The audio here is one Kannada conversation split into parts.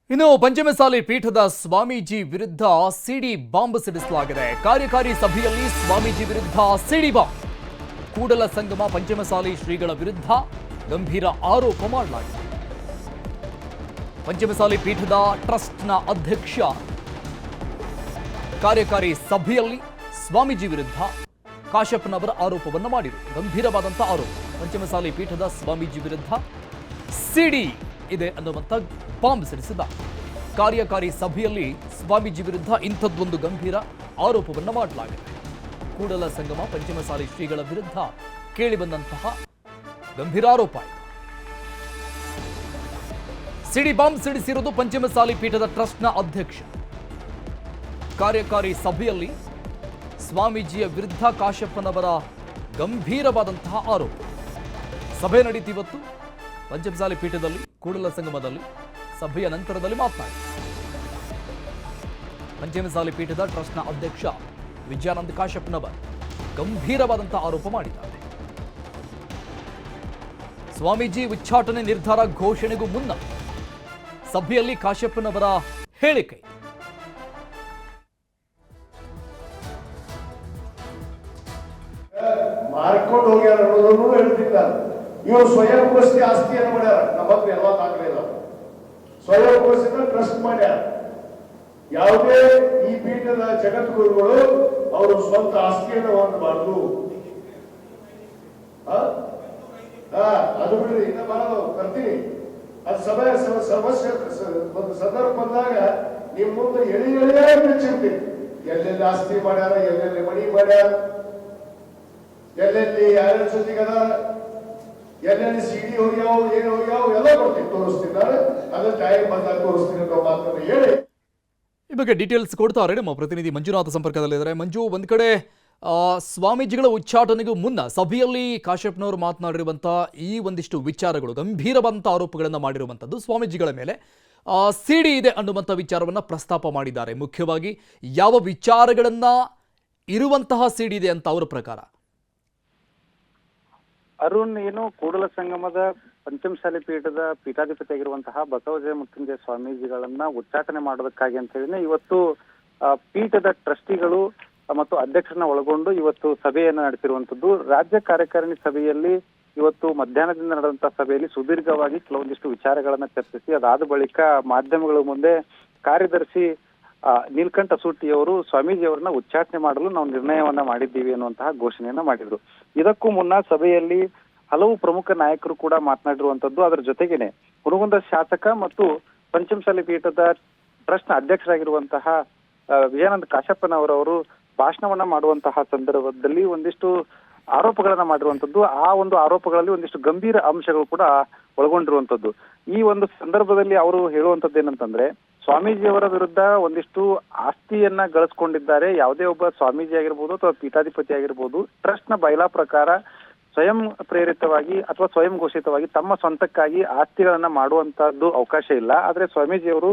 ಇನ್ನು ಪಂಚಮಸಾಲಿ ಪೀಠದ ಸ್ವಾಮೀಜಿ ವಿರುದ್ಧ ಸಿಡಿ ಬಾಂಬ್ ಸಿಡಿಸಲಾಗಿದೆ. ಕಾರ್ಯಕಾರಿ ಸಭೆಯಲ್ಲಿ ಸ್ವಾಮೀಜಿ ವಿರುದ್ಧ ಸಿಡಿ ಬಾಂಬ್. ಕೂಡಲ ಸಂಗಮ ಪಂಚಮಸಾಲಿ ಶ್ರೀಗಳ ವಿರುದ್ಧ ಗಂಭೀರ ಆರೋಪ ಮಾಡಲಾಗಿದೆ. ಪಂಚಮಸಾಲಿ ಪೀಠದ ಟ್ರಸ್ಟ್ನ ಅಧ್ಯಕ್ಷ ಕಾರ್ಯಕಾರಿ ಸಭೆಯಲ್ಲಿ ಸ್ವಾಮೀಜಿ ವಿರುದ್ಧ ಕಾಶ್ಯಪ್ನವರ ಆರೋಪವನ್ನು ಮಾಡಿದರು. ಗಂಭೀರವಾದಂತಹ ಆರೋಪ. ಪಂಚಮಸಾಲಿ ಪೀಠದ ಸ್ವಾಮೀಜಿ ವಿರುದ್ಧ ಸಿಡಿ ಇದೆ ಅನ್ನುವಂಥ ಬಾಂಬ್ ಸಿಡಿಸಿದ. ಕಾರ್ಯಕಾರಿ ಸಭೆಯಲ್ಲಿ ಸ್ವಾಮೀಜಿ ವಿರುದ್ಧ ಇಂಥದ್ದೊಂದು ಗಂಭೀರ ಆರೋಪವನ್ನು ಮಾಡಲಾಗಿದೆ. ಕೂಡಲ ಸಂಗಮ ಪಂಚಮಸಾಲಿ ಶ್ರೀಗಳ ವಿರುದ್ಧ ಕೇಳಿಬಂದಂತಹ ಗಂಭೀರ ಆರೋಪ ಇದೆ. ಸಿಡಿ ಬಾಂಬ್ ಸಿಡಿಸಿರುವುದು ಪಂಚಮಸಾಲಿ ಪೀಠದ ಟ್ರಸ್ಟ್ನ ಅಧ್ಯಕ್ಷ. ಕಾರ್ಯಕಾರಿ ಸಭೆಯಲ್ಲಿ ಸ್ವಾಮೀಜಿಯ ವಿರುದ್ಧ ಕಾಶ್ಯಪ್ಪನವರ ಗಂಭೀರವಾದಂತಹ ಆರೋಪ. ಸಭೆ ನಡೀತಿವತ್ತು ಪಂಚಮಸಾಲಿ ಪೀಠದಲ್ಲಿ ಕೂಡಲ ಸಂಗಮದಲ್ಲಿ. ಸಭೆಯ ನಂತರದಲ್ಲಿ ಮಾತನಾಡಿ ಪಂಚಮಸಾಲಿ ಪೀಠದ ಟ್ರಸ್ಟ್ನ ಅಧ್ಯಕ್ಷ ವಿಜಯಾನಂದ ಕಾಶ್ಯಪ್ನವರ್ ಗಂಭೀರವಾದಂತಹ ಆರೋಪ ಮಾಡಿದ್ದಾರೆ. ಸ್ವಾಮೀಜಿ ಉಚ್ಚಾಟನೆ ನಿರ್ಧಾರ ಘೋಷಣೆಗೂ ಮುನ್ನ ಸಭೆಯಲ್ಲಿ ಕಾಶ್ಯಪ್ನವರ ಹೇಳಿಕೆ. ಮಾರ್ಕೊಂಡು ಹೋಗ್ಯಾರ ಅನ್ನೋದನ್ನು ಹೇಳ್ತಿಲ್ಲ. ಇವರು ಸ್ವಯಂ ಘೋಷಿತ ಆಸ್ತಿಯನ್ನು ಮಾಡ್ಯಾರ. ನಮ್ಮ ಹತ್ರ ಎಲ್ಲ ದಾಖಲೆ ಇಲ್ಲ. ಸ್ವಯಂ ಘೋಷಿತ ಟ್ರಸ್ಟ್ ಮಾಡ್ಯಾರ. ಯಾವುದೇ ಈ ಪೀಠದ ಜಗದ್ಗುರುಗಳು ಅವರು ಸ್ವಂತ ಆಸ್ತಿಯನ್ನು ಹೊಂದಬಾರ್ದು. ಅದು ಬಿಡ್ರಿ, ಇನ್ನ ಬರೋದು ಬರ್ತೀನಿ. ಅದು ಸಮಸ್ಯೆ ಒಂದು ಸಂದರ್ಭ ಬಂದಾಗ ನಿಮ್ ಮುಂದೆ ಎಳಿಯಾಗಿ ಬಿಚ್ಚಿರ್ತೀನಿ. ಎಲ್ಲೆಲ್ಲಿ ಆಸ್ತಿ ಮಾಡ್ಯಾರ, ಎಲ್ಲೆಲ್ಲಿ ಮಣಿ ಮಾಡ್ಯಾರ, ಎಲ್ಲೆಲ್ಲಿ ಯಾರ್ಯಾರ ಜೊತೆಗದ, ಎಲ್ಲೆಲ್ಲಿ ಸಿಡಿ ಹೋಗ್ಯಾವ, ಏನು ಹೋಗ್ಯಾವ ಎಲ್ಲ ಕೊಡ್ತೀನಿ, ತೋರಿಸ್ತಿದ್ದಾರೆ. ಅದನ್ನ ಟೈಮ್ ಬಂದಾಗ ತೋರಿಸ್ತೀನಿ ಅನ್ನೋ ಮಾತನ್ನು ಹೇಳಿ ಈ ಬಗ್ಗೆ ಡೀಟೇಲ್ಸ್ ಕೊಡ್ತಾರೆ ನಮ್ಮ ಪ್ರತಿನಿಧಿ ಮಂಜುನಾಥ ಸಂಪರ್ಕದಲ್ಲಿದ್ದಾರೆ. ಮಂಜು, ಒಂದ್ ಕಡೆ ಸ್ವಾಮೀಜಿಗಳ ಉಚ್ಚಾಟನೆಗೂ ಮುನ್ನ ಸಭೆಯಲ್ಲಿ ಕಾಶ್ಯಪ್ನವರು ಮಾತನಾಡಿರುವಂತಹ ಈ ಒಂದಿಷ್ಟು ವಿಚಾರಗಳು, ಗಂಭೀರವಾದಂತಹ ಆರೋಪಗಳನ್ನು ಮಾಡಿರುವಂಥದ್ದು ಸ್ವಾಮೀಜಿಗಳ ಮೇಲೆ ಸಿಡಿ ಇದೆ ಅನ್ನುವಂಥ ವಿಚಾರವನ್ನ ಪ್ರಸ್ತಾಪ ಮಾಡಿದ್ದಾರೆ. ಮುಖ್ಯವಾಗಿ ಯಾವ ವಿಚಾರಗಳನ್ನ ಇರುವಂತಹ ಸಿಡಿ ಇದೆ ಅಂತ ಅವರ ಪ್ರಕಾರ? ಅರುಣ್, ಏನು ಕೂಡಲ ಸಂಗಮದ ಪಂಚಮಸಾಲಿ ಪೀಠದ ಪೀಠಾಧಿಪತಿ ಆಗಿರುವಂತಹ ಬಸವಜಯ ಮೃತ್ಯುಂಜಯ ಸ್ವಾಮೀಜಿಗಳನ್ನ ಉಚ್ಚಾಟನೆ ಮಾಡೋದಕ್ಕಾಗಿ ಅಂತ ಹೇಳಿದ್ರೆ ಇವತ್ತು ಪೀಠದ ಟ್ರಸ್ಟಿಗಳು ಮತ್ತು ಅಧ್ಯಕ್ಷರನ್ನ ಒಳಗೊಂಡು ಇವತ್ತು ಸಭೆಯನ್ನು ನಡೆಸಿರುವಂತದ್ದು. ರಾಜ್ಯ ಕಾರ್ಯಕಾರಿಣಿ ಸಭೆಯಲ್ಲಿ ಇವತ್ತು ಮಧ್ಯಾಹ್ನದಿಂದ ನಡೆದಂತಹ ಸಭೆಯಲ್ಲಿ ಸುದೀರ್ಘವಾಗಿ ಕೆಲವೊಂದಿಷ್ಟು ವಿಚಾರಗಳನ್ನ ಚರ್ಚಿಸಿ ಅದಾದ ಬಳಿಕ ಮಾಧ್ಯಮಗಳ ಮುಂದೆ ಕಾರ್ಯದರ್ಶಿ ನೀಲಕಂಠ ಸೂಟಿಯವರು ಸ್ವಾಮೀಜಿಯವರನ್ನ ಉಚ್ಚಾಟನೆ ಮಾಡಲು ನಾವು ನಿರ್ಣಯವನ್ನ ಮಾಡಿದ್ದೀವಿ ಅನ್ನುವಂತಹ ಘೋಷಣೆಯನ್ನ ಮಾಡಿದ್ರು. ಇದಕ್ಕೂ ಮುನ್ನ ಸಭೆಯಲ್ಲಿ ಹಲವು ಪ್ರಮುಖ ನಾಯಕರು ಕೂಡ ಮಾತನಾಡಿರುವಂತದ್ದು. ಅದರ ಜೊತೆಗೇನೆ ಹುನಗುಂದ ಶಾಸಕ ಮತ್ತು ಪಂಚಮಸಾಲಿ ಪೀಠದ ಟ್ರಸ್ಟ್ ನ ಅಧ್ಯಕ್ಷರಾಗಿರುವಂತಹ ವಿಜಯಾನಂದ ಕಾಶ್ಯಪ್ಪನವರವರು ಭಾಷಣವನ್ನ ಮಾಡುವಂತಹ ಸಂದರ್ಭದಲ್ಲಿ ಒಂದಿಷ್ಟು ಆರೋಪಗಳನ್ನ ಮಾಡಿರುವಂತದ್ದು. ಆ ಒಂದು ಆರೋಪಗಳಲ್ಲಿ ಒಂದಿಷ್ಟು ಗಂಭೀರ ಅಂಶಗಳು ಕೂಡ ಒಳಗೊಂಡಿರುವಂತದ್ದು. ಈ ಒಂದು ಸಂದರ್ಭದಲ್ಲಿ ಅವರು ಹೇಳುವಂತದ್ದು ಏನಂತಂದ್ರೆ, ಸ್ವಾಮೀಜಿಯವರ ವಿರುದ್ಧ ಒಂದಿಷ್ಟು ಆಸ್ತಿಯನ್ನ ಗಳಿಸ್ಕೊಂಡಿದ್ದಾರೆ. ಯಾವುದೇ ಒಬ್ಬ ಸ್ವಾಮೀಜಿ ಆಗಿರ್ಬೋದು ಅಥವಾ ಪೀಠಾಧಿಪತಿ ಆಗಿರ್ಬೋದು ಟ್ರಸ್ಟ್ ನ ಬೈಲಾ ಪ್ರಕಾರ ಸ್ವಯಂ ಪ್ರೇರಿತವಾಗಿ ಅಥವಾ ಸ್ವಯಂ ಘೋಷಿತವಾಗಿ ತಮ್ಮ ಸ್ವಂತಕ್ಕಾಗಿ ಆಸ್ತಿಗಳನ್ನ ಮಾಡುವಂತದ್ದು ಅವಕಾಶ ಇಲ್ಲ. ಆದ್ರೆ ಸ್ವಾಮೀಜಿಯವರು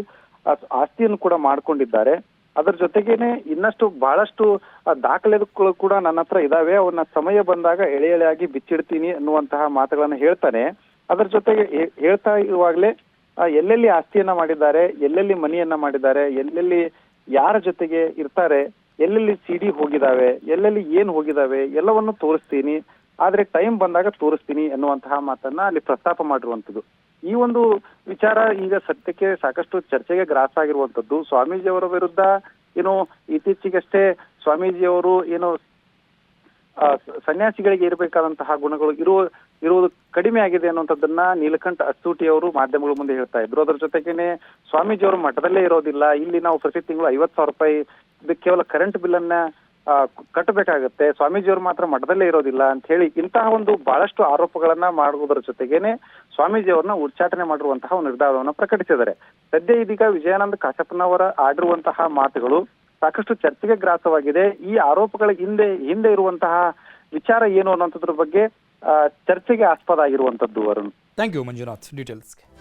ಆಸ್ತಿಯನ್ನು ಕೂಡ ಮಾಡ್ಕೊಂಡಿದ್ದಾರೆ. ಅದರ ಜೊತೆಗೇನೆ ಇನ್ನಷ್ಟು ಬಹಳಷ್ಟು ದಾಖಲೆಗಳು ಕೂಡ ನನ್ನ ಹತ್ರ ಇದಾವೆ. ಅವನ್ನ ಸಮಯ ಬಂದಾಗ ಎಳೆ ಎಳೆಯಾಗಿ ಬಿಚ್ಚಿಡ್ತೀನಿ ಅನ್ನುವಂತಹ ಮಾತುಗಳನ್ನ ಹೇಳ್ತಾನೆ. ಅದರ ಜೊತೆಗೆ ಹೇಳ್ತಾ ಇರುವಾಗಲೇ ಎಲ್ಲೆಲ್ಲಿ ಆಸ್ತಿಯನ್ನ ಮಾಡಿದ್ದಾರೆ, ಎಲ್ಲೆಲ್ಲಿ ಮನಿಯನ್ನ ಮಾಡಿದ್ದಾರೆ, ಎಲ್ಲೆಲ್ಲಿ ಯಾರ ಜೊತೆಗೆ ಇರ್ತಾರೆ, ಎಲ್ಲೆಲ್ಲಿ ಸಿಡಿ ಹೋಗಿದಾವೆ, ಎಲ್ಲೆಲ್ಲಿ ಏನ್ ಹೋಗಿದಾವೆ ಎಲ್ಲವನ್ನು ತೋರಿಸ್ತೀನಿ, ಆದ್ರೆ ಟೈಮ್ ಬಂದಾಗ ತೋರಿಸ್ತೀನಿ ಎನ್ನುವಂತಹ ಮಾತನ್ನ ಅಲ್ಲಿ ಪ್ರಸ್ತಾಪ ಮಾಡಿರುವಂತದ್ದು. ಈ ಒಂದು ವಿಚಾರ ಈಗ ಸದ್ಯಕ್ಕೆ ಸಾಕಷ್ಟು ಚರ್ಚೆಗೆ ಗ್ರಾಸ ಆಗಿರುವಂತದ್ದು. ಸ್ವಾಮೀಜಿಯವರ ವಿರುದ್ಧ ಏನು ಇತ್ತೀಚೆಗಷ್ಟೇ ಸ್ವಾಮೀಜಿಯವರು ಏನು ಸನ್ಯಾಸಿಗಳಿಗೆ ಇರಬೇಕಾದಂತಹ ಗುಣಗಳು ಇರುವುದು ಕಡಿಮೆ ಆಗಿದೆ ಅನ್ನುವಂಥದ್ದನ್ನ ನೀಲಕಂಠ ಅಸ್ತೂಟಿಯವರು ಮಾಧ್ಯಮಗಳ ಮುಂದೆ ಹೇಳ್ತಾ ಇದ್ರು. ಅದರ ಜೊತೆಗೇನೆ ಸ್ವಾಮೀಜಿಯವರು ಮಠದಲ್ಲೇ ಇರೋದಿಲ್ಲ, ಇಲ್ಲಿ ನಾವು ಪ್ರತಿ ತಿಂಗಳು 50,000 ರೂಪಾಯಿ ಕೇವಲ ಕರೆಂಟ್ ಬಿಲ್ ಅನ್ನ ಕಟ್ಟಬೇಕಾಗತ್ತೆ, ಸ್ವಾಮೀಜಿಯವರು ಮಾತ್ರ ಮಠದಲ್ಲೇ ಇರೋದಿಲ್ಲ ಅಂತ ಹೇಳಿ ಇಂತಹ ಒಂದು ಬಹಳಷ್ಟು ಆರೋಪಗಳನ್ನ ಮಾಡುವುದರ ಜೊತೆಗೇನೆ ಸ್ವಾಮೀಜಿಯವರನ್ನ ಉಚ್ಚಾಟನೆ ಮಾಡಿರುವಂತಹ ಒಂದು ನಿರ್ಧಾರವನ್ನು ಪ್ರಕಟಿಸಿದ್ದಾರೆ. ಸದ್ಯ ಇದೀಗ ವಿಜಯಾನಂದ ಕಾಶ್ಯಪ್ಪನವರ ಆಡಿರುವಂತಹ ಮಾತುಗಳು ಸಾಕಷ್ಟು ಚರ್ಚೆಗೆ ಗ್ರಾಸವಾಗಿದೆ. ಈ ಆರೋಪಗಳ ಹಿಂದೆ ಇರುವಂತಹ ವಿಚಾರ ಏನು ಅನ್ನುವಂಥದ್ರ ಬಗ್ಗೆ ಚರ್ಚೆಗೆ ಆಸ್ಪದ ಆಗಿರುವಂತದ್ದು. Arun, thank you Manjunath ಡೀಟೇಲ್ಸ್ಗೆ.